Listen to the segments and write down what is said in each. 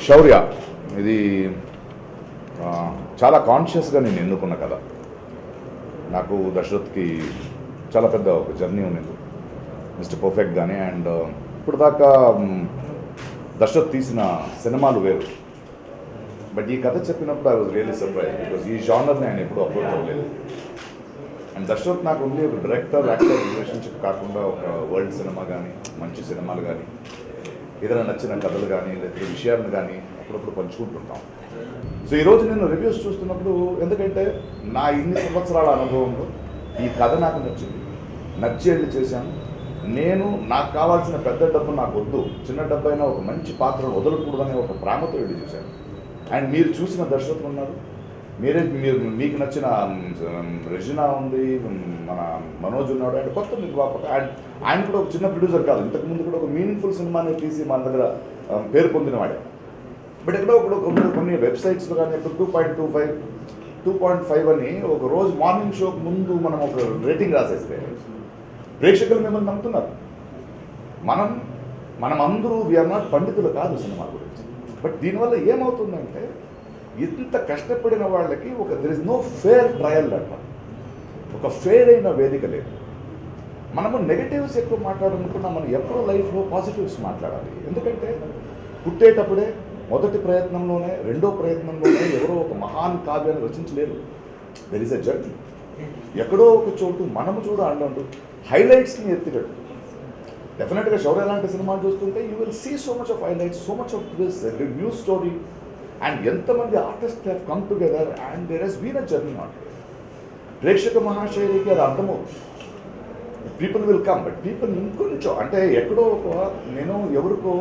శౌర్య ఇది చాలా కాన్షియస్గా నేను ఎన్నుకున్న కథ. నాకు దశరథ్కి చాలా పెద్ద ఒక జర్నీ ఉన్నది మిస్టర్ పర్ఫెక్ట్ కానీ. అండ్ ఇప్పుడు దాకా దశరథ్ తీసిన సినిమాలు వేరు, బట్ ఈ కథ చెప్పినప్పుడు I was really surprise because ఈ జానర్ని ఆయన ఎప్పుడూ అప్రోచ్ అవ్వలేదు. అండ్ దశరథ్ నాకు ఉంది ఒక డైరెక్టర్ యాక్టర్ రిలేషన్షిప్ కాకుండా ఒక వరల్డ్ సినిమా కానీ, మంచి సినిమాలు కానీ, ఏదైనా నచ్చిన కథలు కానీ, లేకపోతే విషయాలను కానీ అప్పుడప్పుడు పంచుకుంటుంటాం. సో ఈరోజు నేను రివ్యూస్ చూస్తున్నప్పుడు, ఎందుకంటే నా ఇన్ని సంవత్సరాల అనుభవంలో ఈ కథ నాకు నచ్చింది, నచ్చేళ్ళు చేశాను. నేను నాకు కావాల్సిన పెద్ద డబ్బు నాకు వద్దు, చిన్న డబ్బు అయినా ఒక మంచి పాత్రను వదలకూడదనే ఒక ప్రేమతో వెళ్ళి చూశాను. అండ్ మీరు చూసిన దర్శకులు ఉన్నారు, మీకు నచ్చిన రెజినా ఉంది, మన మనోజ్ ఉన్నాడు, అండ్ కొత్త నిర్వాపక, అండ్ ఆయన కూడా ఒక చిన్న ప్రొడ్యూసర్ కాదు, ఇంతకుముందు కూడా ఒక మీనింగ్ఫుల్ సినిమాని తీసి మన దగ్గర పేరు పొందినవాడే. బట్ ఎక్కడో కొన్ని వెబ్సైట్స్లో కానీ ఇప్పుడు 2.5 అని ఒక రోజు మార్నింగ్ షోకి ముందు మనం ఒక రేటింగ్ రాసేస్తే ప్రేక్షకులు మిమ్మల్ని నమ్ముతున్నారు. మనం అందరూ వీఆర్ నాట్ పండితులు కాదు సినిమా గురించి. బట్ దీనివల్ల ఏమవుతుందంటే ఇంత కష్టపడిన వాళ్ళకి there is no fair trial అంటారు, ఒక ఫేర్ అయిన వేదిక లేదు. మనము నెగటివ్స్ ఎక్కువ మాట్లాడాలనుకున్నా మనం ఎప్పుడూ లైఫ్లో పాజిటివ్స్ మాట్లాడాలి. ఎందుకంటే పుట్టేటప్పుడే మొదటి ప్రయత్నంలోనే, రెండో ప్రయత్నంలోనే ఎవరో ఒక మహాన్ కావ్యాన్ని రచించలేరు. There is a journey. ఎక్కడో ఒక చోటు మనము అంటూ హైలైట్స్ని ఎత్తికట్టు. డెఫినెట్గా శౌర్య లాంటి సినిమాలు చూస్తుంటే you will see so much of highlights, so much of twist, new story, and ఎంతమంది artist have come together and there has been a journey not. ప్రేక్షక మహాశైలికి అది అర్థమవుతుంది. People will come, but people ఇంకొంచెం అంటే ఎక్కడో నేను ఎవరికో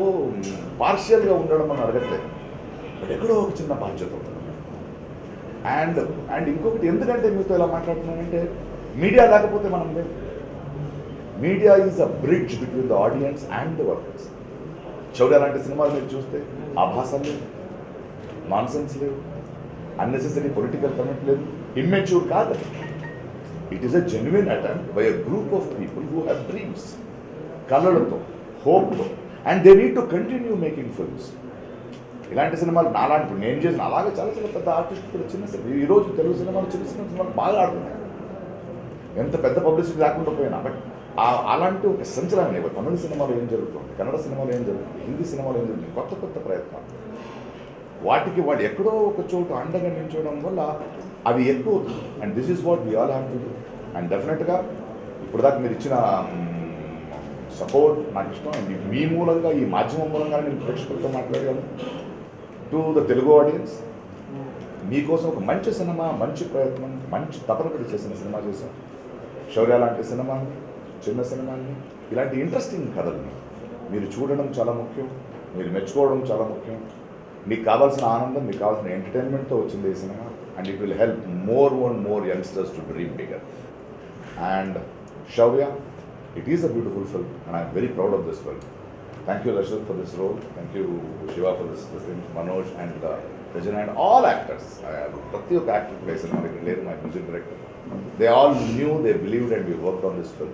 పార్షియల్గా ఉండడం అని అడగట్లేదు, బట్ ఎక్కడో ఒక చిన్న బాధ్యత ఉంటుంది. అండ్ ఇంకొకటి, ఎందుకంటే మీతో ఇలా మాట్లాడుతున్నానంటే మీడియా లేకపోతే మనం లేదు. Media is a bridge between the audience and the workers. Shaurya లాంటి సినిమాలు మీరు చూస్తే ఆభాసాలు లేవు, నాన్సెన్స్ లేవు, అన్నెసెసరీ పొలిటికల్ కమెంట్ లేదు, ఇమ్మెచ్యూర్ కాదు. It is a genuine attempt by a group of people who have dreams, కళలతో, హోప్తో, and they need to continue making films. ఇలాంటి సినిమాలు నాలాంటి నేను చేసిన అలాగే చాలా చాలా పెద్ద ఆర్టిస్ట్ కూడా చిన్న సినిమా ఈరోజు తెలుగు సినిమాలు చిన్న సినిమాలు బాగా ఆడుతున్నాయి, ఎంత పెద్ద పబ్లిసిటీ లేకుండా పోయినా. బట్ అలాంటి ఒక సంచలనం ఇవ్వ తమిళ సినిమాలో ఏం జరుగుతుంది, కన్నడ సినిమాలో ఏం జరుగుతుంది, హిందీ సినిమాలో ఏం జరుగుతుంది, కొత్త కొత్త ప్రయత్నాలు. వాడు ఎక్కడో ఒక చోటు అండగా నిల్చోవడం వల్ల అవి ఎక్కువ అవుతుంది. And this is what we all have to do. And డెఫినెట్గా ఇప్పుడు దాకా మీరు ఇచ్చిన సపోర్ట్ నాకు ఇష్టం. అండ్ మీ మూలంగా, ఈ మాధ్యమం మూలంగా నేను ప్రేక్షకులతో మాట్లాడాను టు ద తెలుగు ఆడియన్స్. మీకోసం ఒక మంచి సినిమా, మంచి ప్రయత్నం, మంచి తపనపడి చేసిన సినిమా చేశాం. శౌర్య లాంటి సినిమాని, చిన్న సినిమాని, ఇలాంటి ఇంట్రెస్టింగ్ కథల్ని మీరు చూడడం చాలా ముఖ్యం, మీరు మెచ్చుకోవడం చాలా ముఖ్యం. మీకు కావాల్సిన ఆనందం, మీకు కావాల్సిన ఎంటర్టైన్మెంట్తో వచ్చింది ఈ cinema. And it will help more youngsters to dream bigger. And Shaurya, it is a beautiful film and I am very proud of this film. Thank you Rashid for this role, thank you Shiva for this thing, Manoj and Regina and all actors. Prati oka actor place my music director, they all knew, they believed, and we worked on this film.